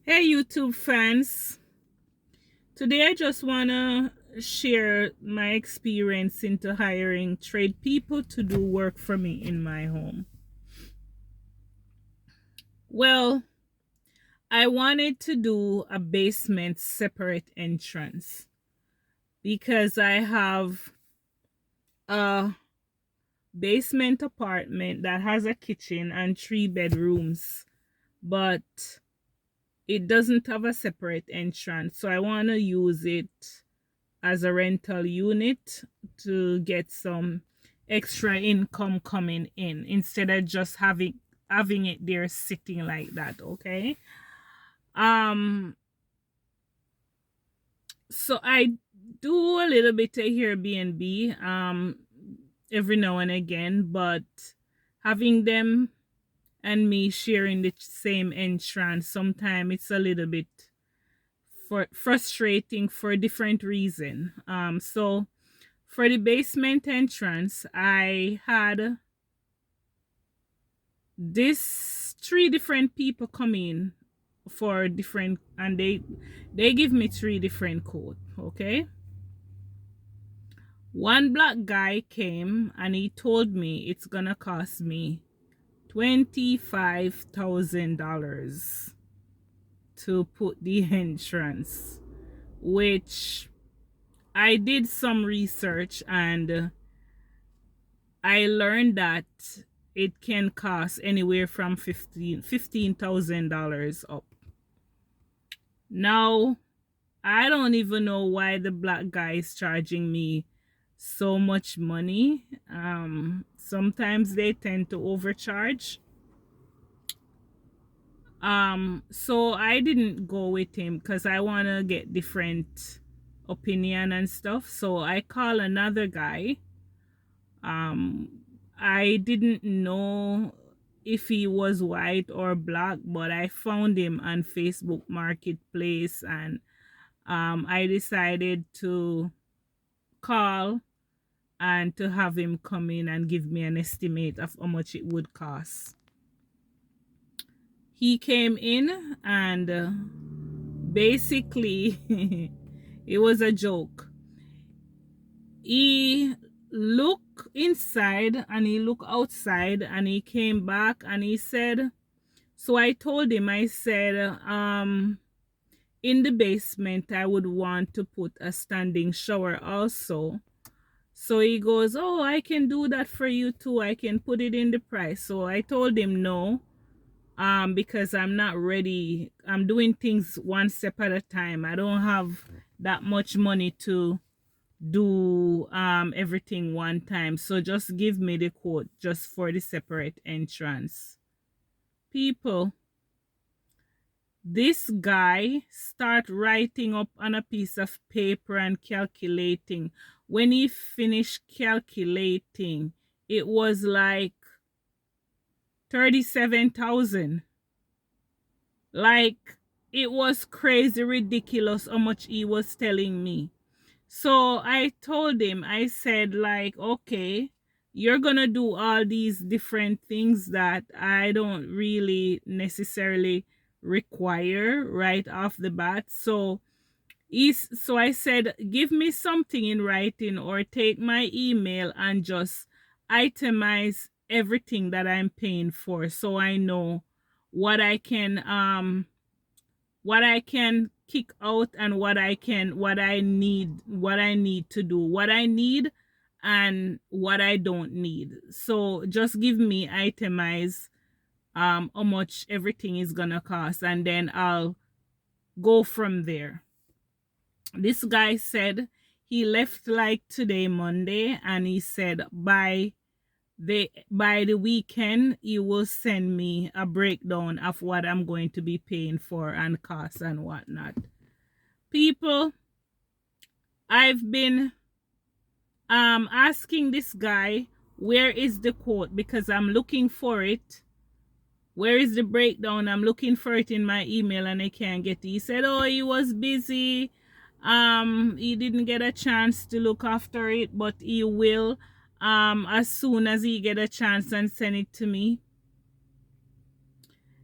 Hey YouTube fans, today I just want to share my experience into hiring trade people to do work for me in my home. Well, I wanted to do a basement separate entrance because I have a basement apartment that has a kitchen and 3 bedrooms, but it doesn't have a separate entrance. So I want to use it as a rental unit to get some extra income coming in instead of just having it there sitting like that. Okay. um so I do a little bit of Airbnb every now and again, but having them and me sharing the same entrance, sometimes it's a little bit frustrating for a different reason. So for the basement entrance, I had this 3 different people come in for different, and they give me 3 different quote. Okay, one black guy came and he told me it's gonna cost me $25,000 to put the entrance, which I did some research and I learned that it can cost anywhere from $15,000 up. Now, I don't even know why the black guy is charging me so much money. Sometimes they tend to overcharge. So I didn't go with him because I want to get different opinion and stuff. So I call another guy. I didn't know if he was white or black, but I found him on Facebook Marketplace, and I decided to call and to have him come in and give me an estimate of how much it would cost. He came in and basically it was a joke. He looked inside and he looked outside and he came back and he said, so I told him, I said, in the basement I would want to put a standing shower also. So he goes, oh, I can do that for you too, I can put it in the price. So I told him no, because I'm not ready. I'm doing things one step at a time. I don't have that much money to do everything one time. So just give me the quote just for the separate entrance. People, this guy start writing up on a piece of paper and calculating. When he finished calculating, it was like 37,000. Like, it was crazy ridiculous how much he was telling me. So I told him, I said, like, okay, you're gonna do all these different things that I don't really necessarily require right off the bat. So I said, give me something in writing or take my email and just itemize everything that I'm paying for, so I know what I can kick out and what I need to do, what I need and what I don't need. So just give me itemize how much everything is gonna cost, and then I'll go from there. This guy said he left like today, Monday, and he said by the weekend he will send me a breakdown of what I'm going to be paying for and costs and whatnot. People, I've been asking this guy where is the quote, because I'm looking for it. Where is the breakdown? I'm looking for it in my email and I can't get it. He said, oh, he was busy. He didn't get a chance to look after it, but he will as soon as he get a chance and send it to me.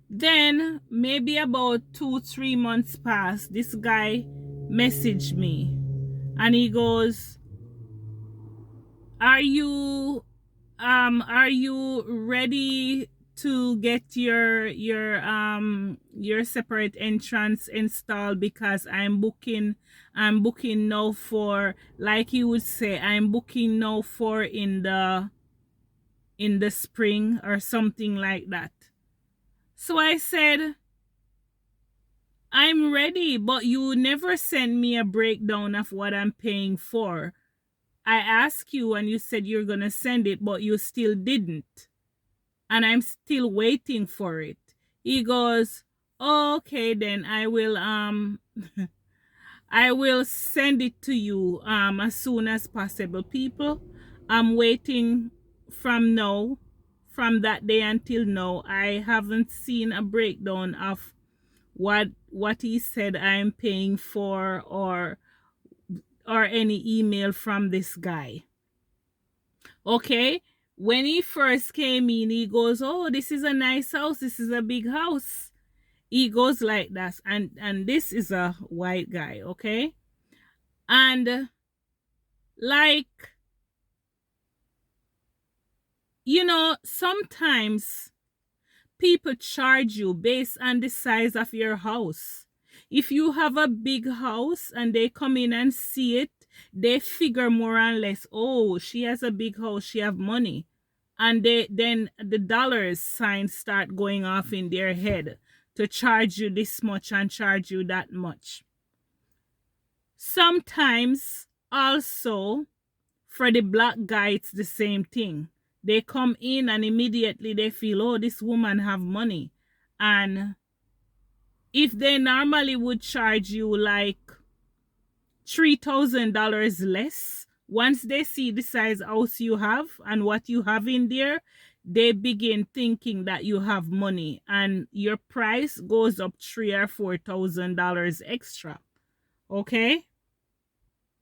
Then maybe about 2-3 months passed. This guy messaged me and he goes, are you ready to get your separate entrance installed, because I'm booking now for, like he would say, I'm booking now for in the spring or something like that. So I said, I'm ready, but you never send me a breakdown of what I'm paying for. I asked you and you said you're going to send it, but you still didn't. And I'm still waiting for it. He goes, oh, okay, then I will I will send it to you as soon as possible. People, I'm waiting from that day until now. I haven't seen a breakdown of what he said I'm paying for, or any email from this guy. Okay, when he first came in, he goes, oh, this is a nice house, this is a big house. He goes like that, and this is a white guy. Okay, and like, sometimes people charge you based on the size of your house. If you have a big house and they come in and see it, they figure more or less, oh, she has a big house, she have money. And then the dollars signs start going off in their head to charge you this much and charge you that much. Sometimes also for the black guy, it's the same thing. They come in and immediately they feel, oh, this woman have money. And if they normally would charge you like $3,000 less, once they see the size house you have and what you have in there, they begin thinking that you have money, and your price goes up $3,000 or $4,000 extra. Okay?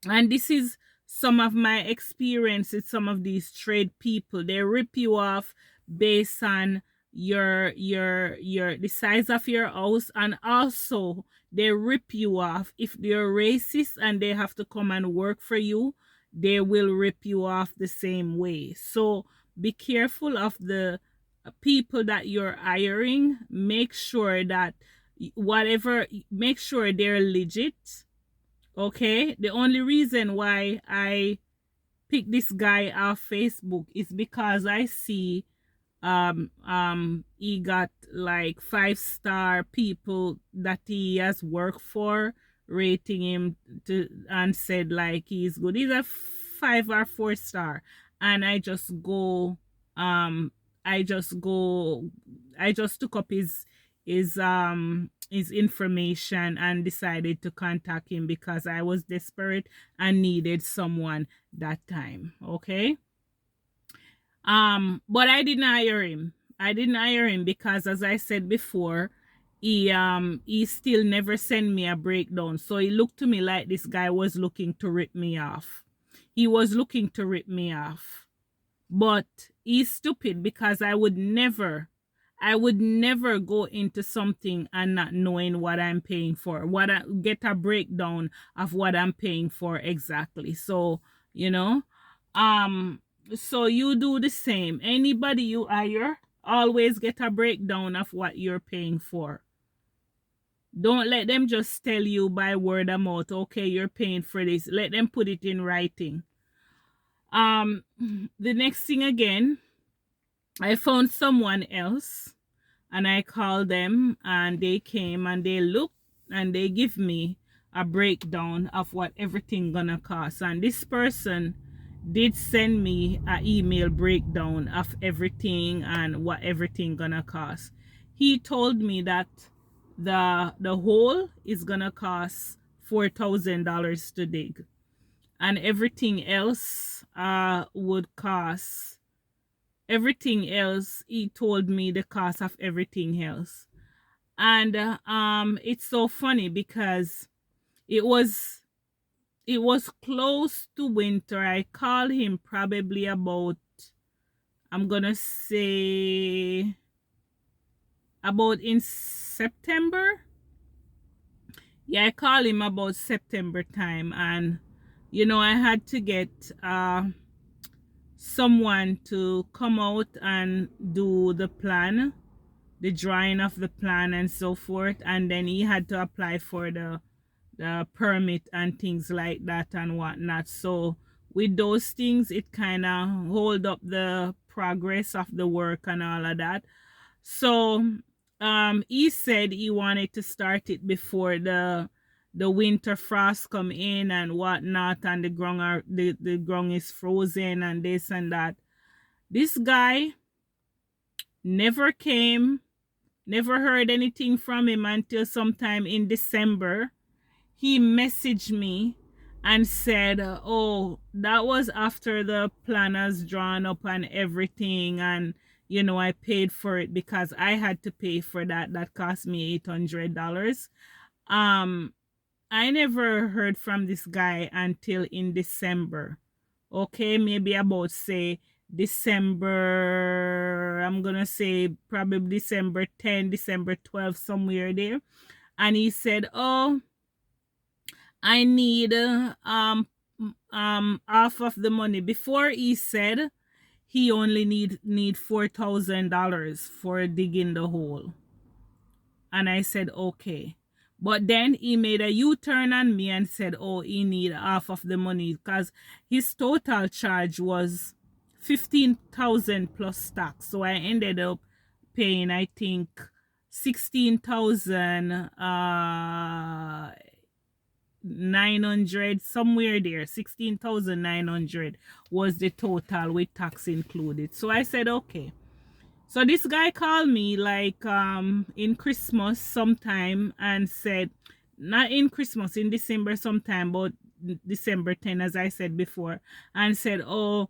And this is some of my experience with some of these trade people. They rip you off based on the size of your house, and also they rip you off if they're racist and they have to come and work for you. They will rip you off the same way. So be careful of the people that you're hiring. Make sure that make sure they're legit. Okay, the only reason why I picked this guy off Facebook is because I see he got like 5-star people that he has worked for rating him to, and said like he's good. He's a 5 or 4-star, and um I just go I just took up his information and decided to contact him because I was desperate and needed someone that time. Okay. But I didn't hire him. I didn't hire him because, as I said before, he still never sent me a breakdown. So it looked to me like this guy was looking to rip me off. He was looking to rip me off. But he's stupid, because I would never go into something and not knowing what I'm paying for. Get a breakdown of what I'm paying for exactly. So, so you do the same. Anybody you hire, always get a breakdown of what you're paying for. Don't let them just tell you by word of mouth, okay, you're paying for this. Let them put it in writing. The next thing again, I found someone else and I called them and they came and they looked and they give me a breakdown of what everything gonna cost. And this person did send me an email breakdown of everything and what everything gonna cost. He told me that the hole is gonna cost $4,000 to dig, and everything else would cost everything else. He told me the cost of everything else. And it's so funny because it was close to winter. I called him probably about, I'm gonna say about in September. Yeah, I called him about September time, and I had to get someone to come out and do the plan, the drawing of the plan and so forth, and then he had to apply for the permit and things like that and whatnot. So with those things, it kind of hold up the progress of the work and all of that. So he said he wanted to start it before the winter frost come in and whatnot, and the ground is frozen and this and that. This guy never came, never heard anything from him until sometime in December. He messaged me and said, oh, that was after the planners drawn up and everything, and I paid for it because I had to pay for that cost me $800. I never heard from this guy until in December. Okay, maybe about say December, I'm gonna say probably December 10, December 12, somewhere there. And he said, oh, I need half of the money. Before, he said he only need $4,000 for digging the hole. And I said, okay. But then he made a U-turn on me and said, oh, he need half of the money because his total charge was 15,000 plus tax. So I ended up paying, I think, 16,000 900, somewhere there. 16,900 was the total with tax included. So I said, okay. So this guy called me like in Christmas sometime and said, not in Christmas, in December sometime, but December 10, as I said before, and said, oh,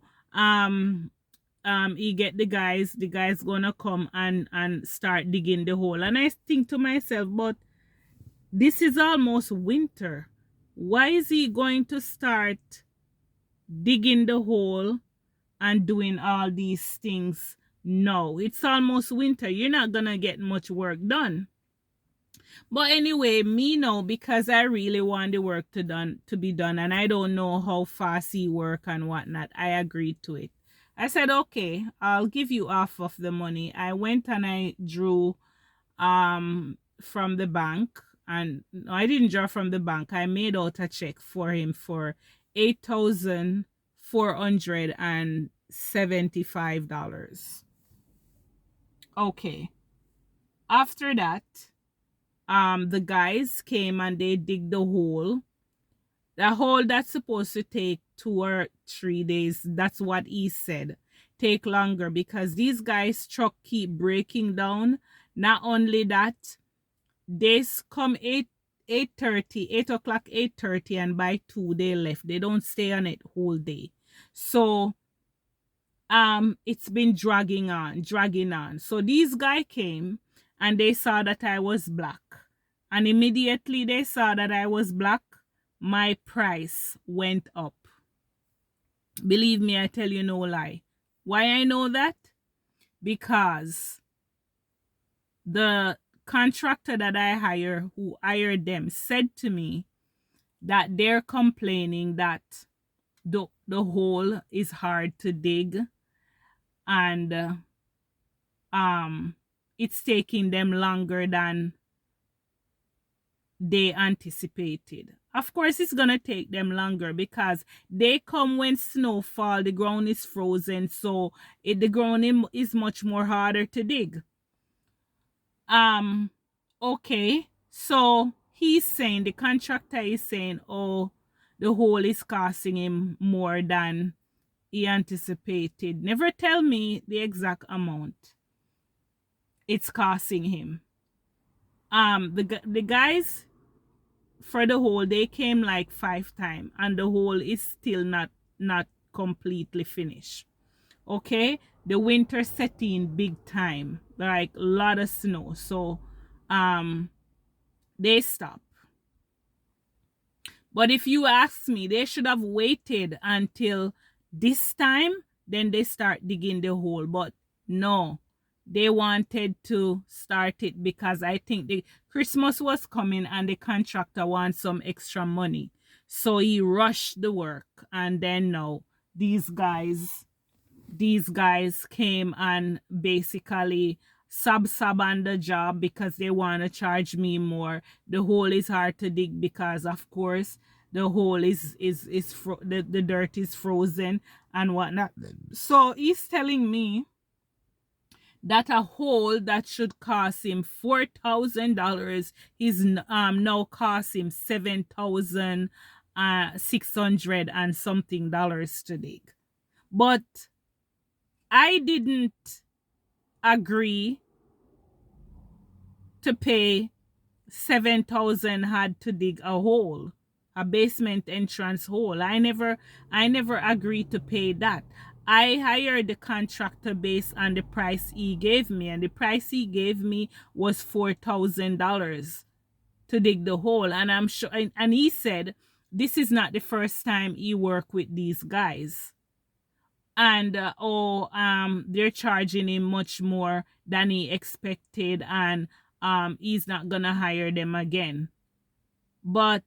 he get the guys gonna come and start digging the hole. And I think to myself, but this is almost winter. Why is he going to start digging the hole and doing all these things? No, it's almost winter. You're not gonna get much work done. But anyway, me know, because I really want the work to be done, and I don't know how fast he work and whatnot. I agreed to it. I said, okay, I'll give you half of the money. I went and I drew from the bank, and no, I didn't draw from the bank. I made out a check for him for $8,475. Okay. After that, the guys came and they dig the hole. The hole that's supposed to take 2 or 3 days. That's what he said. Take longer because these guys' truck keep breaking down. Not only that, they come 8 o'clock, 8:30, and by 2 they left. They don't stay on it whole day. So it's been dragging on. So these guys came and they saw that I was black. And immediately they saw that I was black, my price went up. Believe me, I tell you no lie. Why I know that? Because the contractor that I hire, who hired them, said to me that they're complaining that the hole is hard to dig, and it's taking them longer than they anticipated. Of course, it's gonna take them longer because they come when snow fall, the ground is frozen, so the ground is much more harder to dig. Okay, so he's saying, the contractor is saying, oh, the hole is costing him more than he anticipated. Never tell me the exact amount it's costing him. The guys for the hole, they came like 5 times and the hole is still not completely finished. Okay, the winter setting big time, like a lot of snow, so they stop. But if you ask me, they should have waited until this time, then they start digging the hole. But no, they wanted to start it because I think the Christmas was coming and the contractor wants some extra money. So he rushed the work, and then now these guys these guys came and basically sub on the job because they want to charge me more. The hole is hard to dig because of course the hole the dirt is frozen and whatnot. So he's telling me that a hole that should cost him $4,000 is now cost him 7,600 and something dollars to dig. But I didn't agree to pay 7,000 had to dig a hole, a basement entrance hole. I never agreed to pay that. I hired the contractor based on the price he gave me, and the price he gave me was $4,000 to dig the hole. And I'm sure, and he said this is not the first time he worked with these guys, and they're charging him much more than he expected, and he's not gonna hire them again. But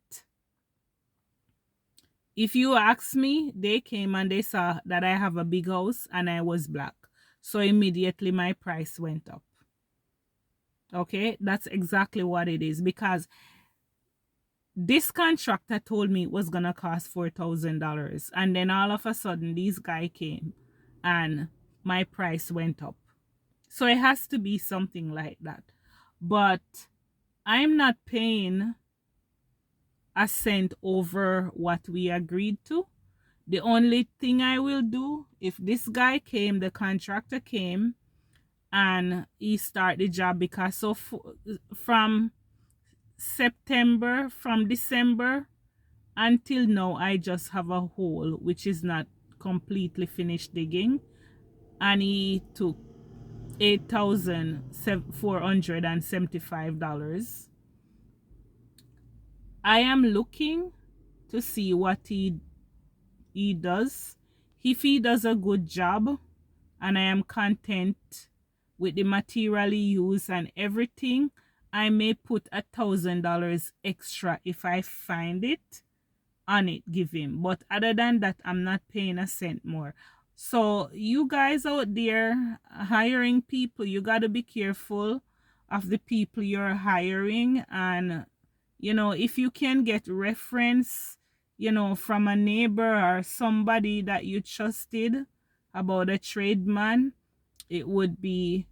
if you ask me, they came and they saw that I have a big house and I was black, so immediately my price went up. Okay, that's exactly what it is, because this contractor told me it was gonna cost $4,000, and then all of a sudden this guy came and my price went up. So it has to be something like that. But I'm not paying a cent over what we agreed to. The only thing I will do, if this guy came, the contractor came, and he start the job, because so from December until now, I just have a hole which is not completely finished digging, and he took $8,475. I am looking to see what he does. If he does a good job and I am content with the material he used and everything, I may put $1,000 extra if I find it on it, give him. But other than that, I'm not paying a cent more. So you guys out there hiring people, you got to be careful of the people you're hiring. And if you can get reference from a neighbor or somebody that you trusted about a tradesman, it would be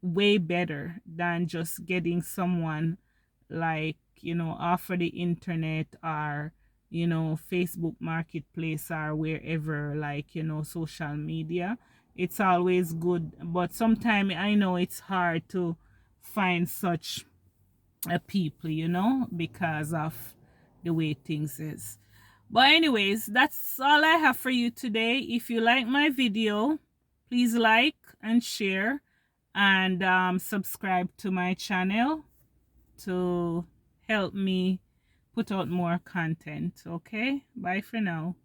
way better than just getting someone like off of the internet, or Facebook Marketplace, or wherever, like social media. It's always good, but sometimes I know it's hard to find such people, because of the way things is. But anyways, that's all I have for you today. If you like my video, please like and share, and subscribe to my channel to help me put out more content. Okay, bye for now.